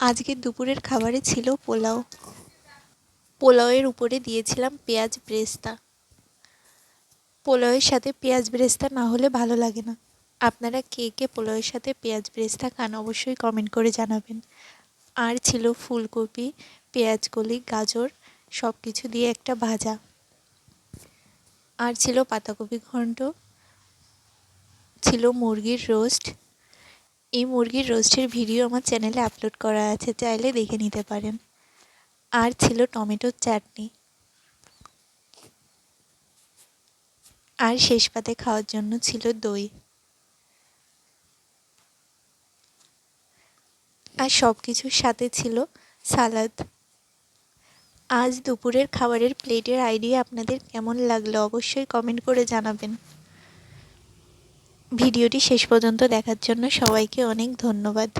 আজকে দুপুরের খাবারে ছিল পোলাও। পোলাওয়ের উপরে দিয়েছিলাম পেঁয়াজ ব্রেস্তা। পোলাওয়ের সাথে পেঁয়াজ ব্রেস্তা না হলে ভালো লাগে না। আপনারা কে কে পোলাওয়ের সাথে পেঁয়াজ ব্রেস্তা খান অবশ্যই কমেন্ট করে জানাবেন। আর ছিল ফুলকপি, পেঁয়াজকলি, গাজর সব কিছু দিয়ে একটা ভাজা। আর ছিল পাতাকপি ঘন্ট, ছিল মুরগির রোস্ট। এই মুরগির রোস্টের ভিডিও আমার চ্যানেলে আপলোড করা আছে, চাইলে দেখে নিতে পারেন। আর ছিল টমেটোর চাটনি। আর শেষ পাতে খাওয়ার জন্য ছিল দই। আর সব কিছুর সাথে ছিল সালাদ। আজ দুপুরের খাবারের প্লেটের আইডিয়া আপনাদের কেমন লাগলো অবশ্যই কমেন্ট করে জানাবেন। ভিডিওটি শেষ পর্যন্ত দেখার জন্য সবাইকে অনেক ধন্যবাদ।